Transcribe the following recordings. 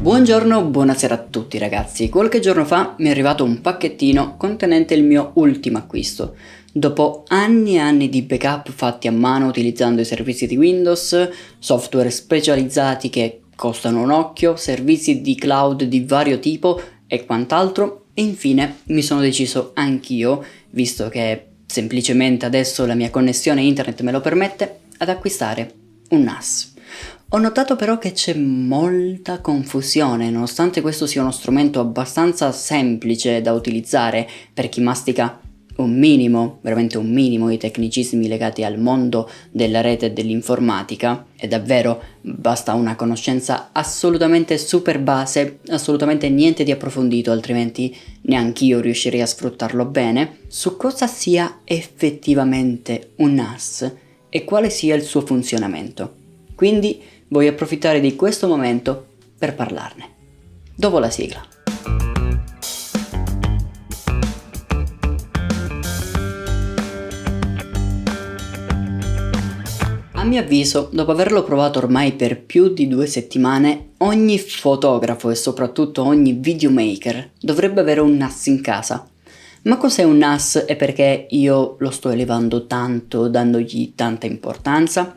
Buongiorno, buonasera a tutti ragazzi. Qualche giorno fa mi è arrivato un pacchettino contenente il mio ultimo acquisto. Dopo anni e anni di backup fatti a mano utilizzando i servizi di Windows, software specializzati che costano un occhio, servizi di cloud di vario tipo e quant'altro, e infine mi sono deciso anch'io, visto che semplicemente adesso la mia connessione internet me lo permette, ad acquistare un NAS. Ho notato però che c'è molta confusione, nonostante questo sia uno strumento abbastanza semplice da utilizzare per chi mastica un minimo, veramente un minimo di tecnicismi legati al mondo della rete e dell'informatica, e davvero basta una conoscenza assolutamente super base, assolutamente niente di approfondito, altrimenti neanch'io riuscirei a sfruttarlo bene, su cosa sia effettivamente un NAS e quale sia il suo funzionamento. Quindi voglio approfittare di questo momento per parlarne. Dopo la sigla. A mio avviso, dopo averlo provato ormai per più di 2 settimane, ogni fotografo e soprattutto ogni videomaker dovrebbe avere un NAS in casa. Ma cos'è un NAS e perché io lo sto elevando tanto, dandogli tanta importanza?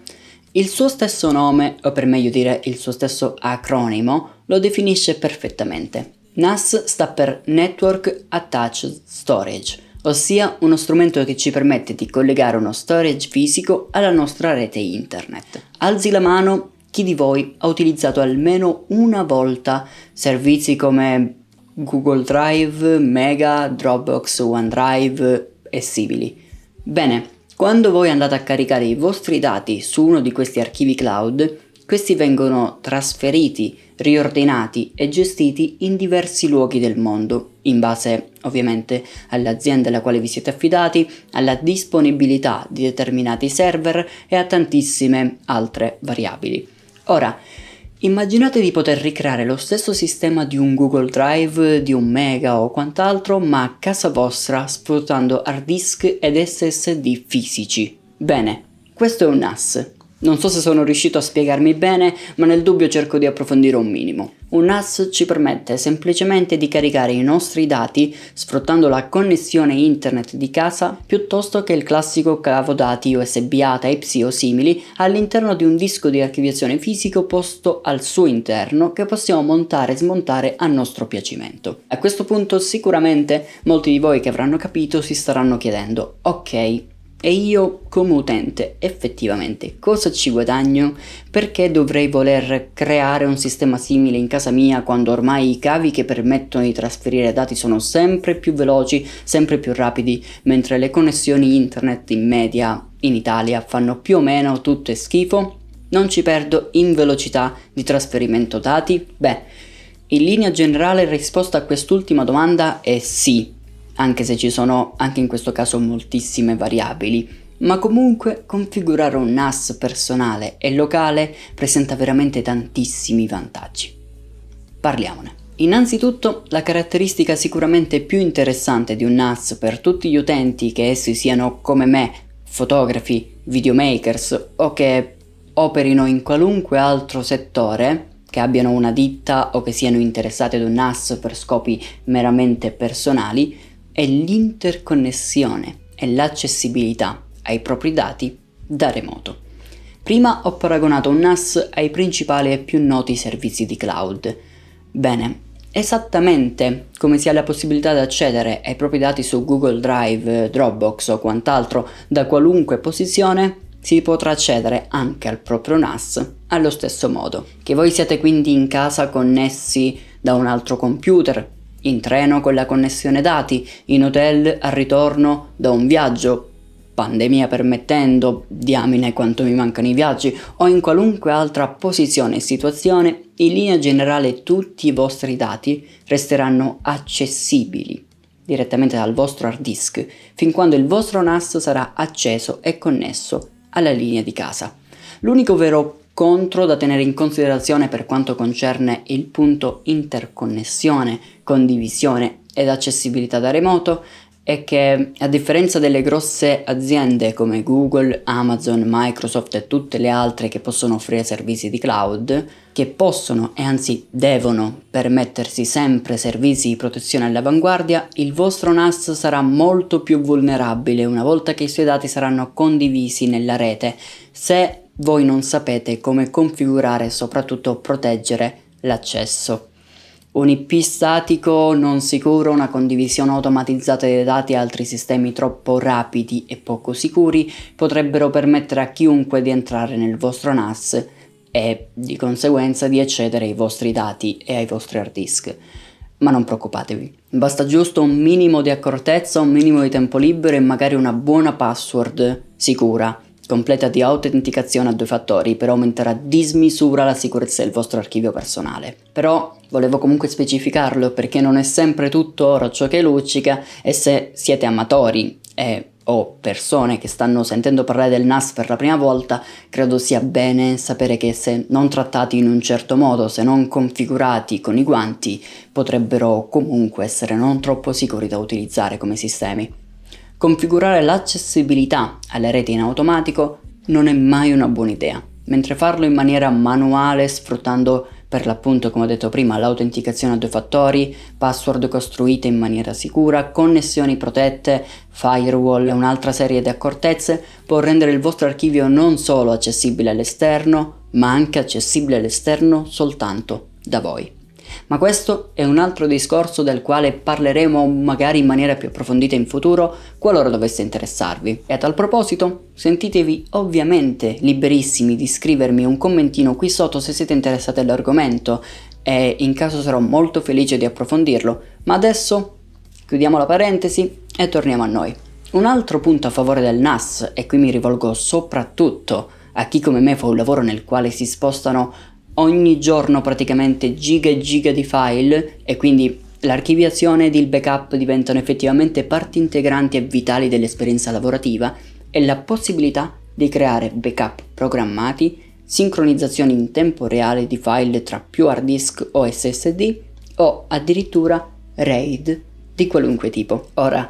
Il suo stesso nome, o per meglio dire il suo stesso acronimo, lo definisce perfettamente. NAS sta per Network Attached Storage, ossia uno strumento che ci permette di collegare uno storage fisico alla nostra rete internet. Alzi la mano chi di voi ha utilizzato almeno una volta servizi come Google Drive, Mega, Dropbox, OneDrive e simili. Bene, quando voi andate a caricare i vostri dati su uno di questi archivi cloud, questi vengono trasferiti, riordinati e gestiti in diversi luoghi del mondo, in base ovviamente all'azienda alla quale vi siete affidati, alla disponibilità di determinati server e a tantissime altre variabili. Ora, immaginate di poter ricreare lo stesso sistema di un Google Drive, di un Mega o quant'altro, ma a casa vostra sfruttando hard disk ed SSD fisici. Bene, questo è un NAS. Non so se sono riuscito a spiegarmi bene, ma nel dubbio cerco di approfondire un minimo. Un NAS ci permette semplicemente di caricare i nostri dati sfruttando la connessione internet di casa piuttosto che il classico cavo dati USB-A Type-C o simili all'interno di un disco di archiviazione fisico posto al suo interno che possiamo montare e smontare a nostro piacimento. A questo punto sicuramente molti di voi che avranno capito si staranno chiedendo: ok, e io come utente effettivamente cosa ci guadagno? Perché dovrei voler creare un sistema simile in casa mia quando ormai i cavi che permettono di trasferire dati sono sempre più veloci, sempre più rapidi, mentre le connessioni internet in media in Italia fanno più o meno tutte schifo? Non ci perdo in velocità di trasferimento dati? Beh, in linea generale la risposta a quest'ultima domanda è sì, anche se ci sono anche in questo caso moltissime variabili, ma comunque configurare un NAS personale e locale presenta veramente tantissimi vantaggi. Parliamone. Innanzitutto, la caratteristica sicuramente più interessante di un NAS per tutti gli utenti, che essi siano come me, fotografi, videomakers o che operino in qualunque altro settore, che abbiano una ditta o che siano interessati ad un NAS per scopi meramente personali, è l'interconnessione e l'accessibilità ai propri dati da remoto. Prima ho paragonato un NAS ai principali e più noti servizi di cloud. Bene, esattamente come si ha la possibilità di accedere ai propri dati su Google Drive, Dropbox o quant'altro da qualunque posizione, si potrà accedere anche al proprio NAS allo stesso modo. Che voi siate quindi in casa connessi da un altro computer, in treno con la connessione dati, in hotel al ritorno da un viaggio, pandemia permettendo, diamine quanto mi mancano i viaggi, o in qualunque altra posizione e situazione, in linea generale tutti i vostri dati resteranno accessibili direttamente dal vostro hard disk, fin quando il vostro NAS sarà acceso e connesso alla linea di casa. L'unico vero contro da tenere in considerazione per quanto concerne il punto interconnessione, condivisione ed accessibilità da remoto è che, a differenza delle grosse aziende come Google, Amazon, Microsoft e tutte le altre che possono offrire servizi di cloud, che possono e anzi devono permettersi sempre servizi di protezione all'avanguardia, il vostro NAS sarà molto più vulnerabile una volta che i suoi dati saranno condivisi nella rete, se voi non sapete come configurare e soprattutto proteggere l'accesso. Un IP statico non sicuro, una condivisione automatizzata dei dati e altri sistemi troppo rapidi e poco sicuri potrebbero permettere a chiunque di entrare nel vostro NAS e di conseguenza di accedere ai vostri dati e ai vostri hard disk. Ma non preoccupatevi, basta giusto un minimo di accortezza, un minimo di tempo libero e magari una buona password sicura, completa di autenticazione a 2 fattori, per aumentare a dismisura la sicurezza del vostro archivio personale. Però volevo comunque specificarlo perché non è sempre tutto oro ciò che luccica, e se siete amatori o persone che stanno sentendo parlare del NAS per la prima volta, credo sia bene sapere che se non trattati in un certo modo, se non configurati con i guanti, potrebbero comunque essere non troppo sicuri da utilizzare come sistemi. Configurare l'accessibilità alle reti in automatico non è mai una buona idea, mentre farlo in maniera manuale sfruttando per l'appunto, come ho detto prima, l'autenticazione a 2 fattori, password costruite in maniera sicura, connessioni protette, firewall e un'altra serie di accortezze può rendere il vostro archivio non solo accessibile all'esterno, ma anche accessibile all'esterno soltanto da voi. Ma questo è un altro discorso del quale parleremo magari in maniera più approfondita in futuro, qualora dovesse interessarvi. E a tal proposito, sentitevi ovviamente liberissimi di scrivermi un commentino qui sotto se siete interessati all'argomento, e in caso sarò molto felice di approfondirlo. Ma adesso chiudiamo la parentesi e torniamo a noi. Un altro punto a favore del NAS, e qui mi rivolgo soprattutto a chi come me fa un lavoro nel quale si spostano ogni giorno praticamente giga e giga di file, e quindi l'archiviazione ed il backup diventano effettivamente parti integranti e vitali dell'esperienza lavorativa, è la possibilità di creare backup programmati, sincronizzazioni in tempo reale di file tra più hard disk o SSD, o addirittura RAID di qualunque tipo. Ora,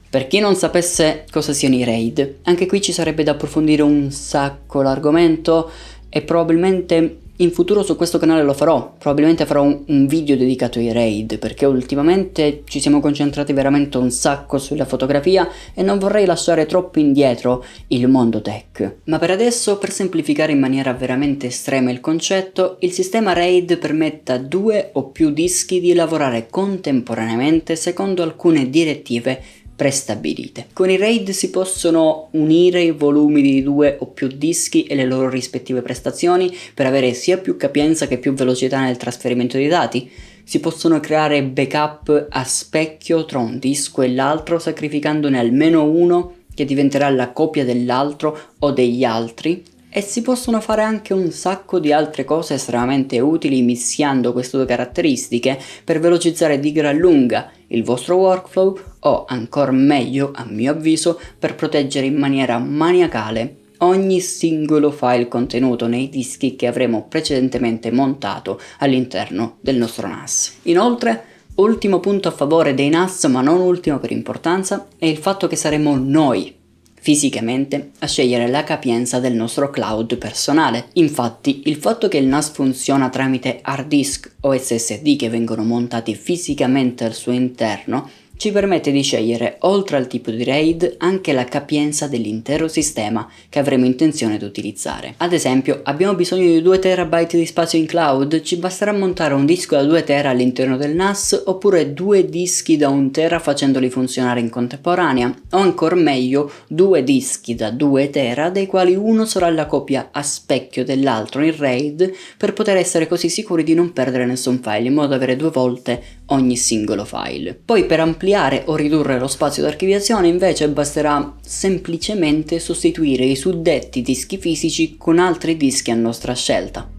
per chi non sapesse cosa siano i RAID, anche qui ci sarebbe da approfondire un sacco l'argomento, e probabilmente in futuro su questo canale lo farò, probabilmente farò un video dedicato ai RAID, perché ultimamente ci siamo concentrati veramente un sacco sulla fotografia e non vorrei lasciare troppo indietro il mondo tech. Ma per adesso, per semplificare in maniera veramente estrema il concetto, il sistema RAID permette a 2 o più dischi di lavorare contemporaneamente secondo alcune direttive prestabilite. Con i RAID si possono unire i volumi di 2 o più dischi e le loro rispettive prestazioni per avere sia più capienza che più velocità nel trasferimento dei dati. Si possono creare backup a specchio tra un disco e l'altro, sacrificandone almeno uno che diventerà la copia dell'altro o degli altri. E si possono fare anche un sacco di altre cose estremamente utili mischiando queste 2 caratteristiche per velocizzare di gran lunga il vostro workflow, o ancora meglio, a mio avviso, per proteggere in maniera maniacale ogni singolo file contenuto nei dischi che avremo precedentemente montato all'interno del nostro NAS. Inoltre, ultimo punto a favore dei NAS, ma non ultimo per importanza, è il fatto che saremo noi fisicamente a scegliere la capienza del nostro cloud personale. Infatti, il fatto che il NAS funziona tramite hard disk o SSD che vengono montati fisicamente al suo interno ci permette di scegliere, oltre al tipo di RAID, anche la capienza dell'intero sistema che avremo intenzione di utilizzare. Ad esempio, abbiamo bisogno di 2 TB di spazio in cloud, ci basterà montare un disco da 2 TB all'interno del NAS, oppure 2 dischi da 1 TB facendoli funzionare in contemporanea, o ancora meglio 2 dischi da 2 TB dei quali uno sarà la copia a specchio dell'altro in RAID, per poter essere così sicuri di non perdere nessun file, in modo da avere 2 volte ogni singolo file. Poi, per ampliare o ridurre lo spazio di archiviazione, invece basterà semplicemente sostituire i suddetti dischi fisici con altri dischi a nostra scelta.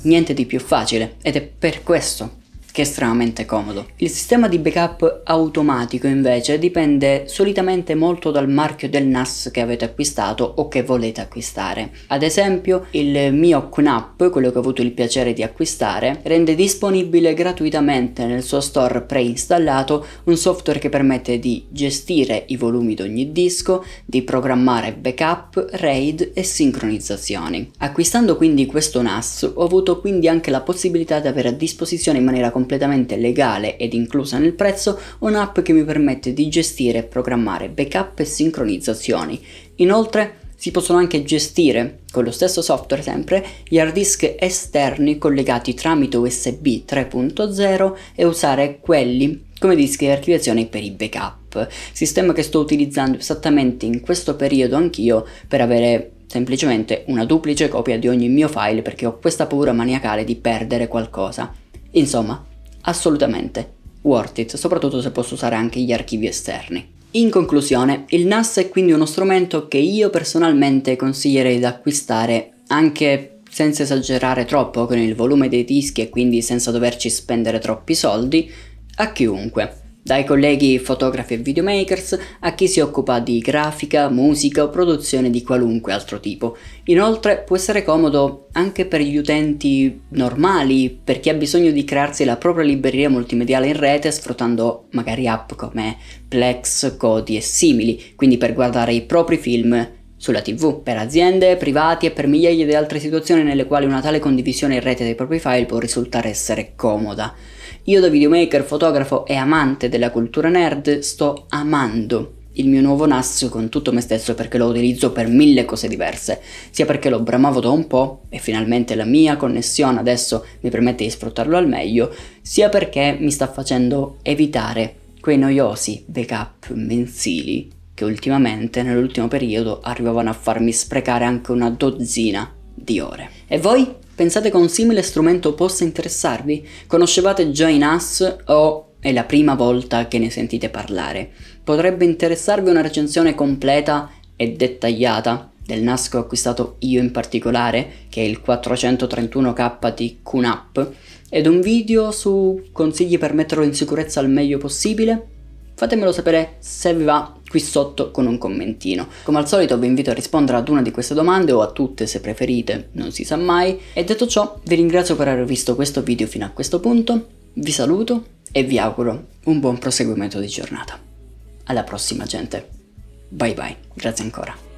Niente di più facile, ed è per questo che è estremamente comodo. Il sistema di backup automatico invece dipende solitamente molto dal marchio del NAS che avete acquistato o che volete acquistare. Ad esempio il mio QNAP, quello che ho avuto il piacere di acquistare, rende disponibile gratuitamente nel suo store preinstallato un software che permette di gestire i volumi di ogni disco, di programmare backup, RAID e sincronizzazioni. Acquistando quindi questo NAS ho avuto quindi anche la possibilità di avere a disposizione in maniera completamente legale ed inclusa nel prezzo un'app che mi permette di gestire e programmare backup e sincronizzazioni. Inoltre si possono anche gestire, con lo stesso software sempre, gli hard disk esterni collegati tramite USB 3.0 e usare quelli come dischi di archiviazione per i backup, sistema che sto utilizzando esattamente in questo periodo anch'io per avere semplicemente una duplice copia di ogni mio file perché ho questa paura maniacale di perdere qualcosa. Insomma, assolutamente worth it, soprattutto se posso usare anche gli archivi esterni. In conclusione, il NAS è quindi uno strumento che io personalmente consiglierei da acquistare anche senza esagerare troppo con il volume dei dischi e quindi senza doverci spendere troppi soldi, a chiunque. Dai colleghi fotografi e videomakers a chi si occupa di grafica, musica o produzione di qualunque altro tipo. Inoltre può essere comodo anche per gli utenti normali, per chi ha bisogno di crearsi la propria libreria multimediale in rete sfruttando magari app come Plex, Kodi e simili, quindi per guardare i propri film sulla TV, per aziende, privati e per migliaia di altre situazioni nelle quali una tale condivisione in rete dei propri file può risultare essere comoda. Io da videomaker, fotografo e amante della cultura nerd sto amando il mio nuovo NAS con tutto me stesso perché lo utilizzo per 1000 cose diverse, sia perché lo bramavo da un po' e finalmente la mia connessione adesso mi permette di sfruttarlo al meglio, sia perché mi sta facendo evitare quei noiosi backup mensili che ultimamente nell'ultimo periodo arrivavano a farmi sprecare anche una dozzina di ore. E voi? Pensate che un simile strumento possa interessarvi? Conoscevate già i NAS o è la prima volta che ne sentite parlare? Potrebbe interessarvi una recensione completa e dettagliata del NAS che ho acquistato io in particolare, che è il 431K di QNAP, ed un video su consigli per metterlo in sicurezza al meglio possibile? Fatemelo sapere se vi va qui sotto con un commentino. Come al solito vi invito a rispondere ad una di queste domande o a tutte se preferite, non si sa mai. E detto ciò vi ringrazio per aver visto questo video fino a questo punto, vi saluto e vi auguro un buon proseguimento di giornata. Alla prossima gente, bye bye, grazie ancora.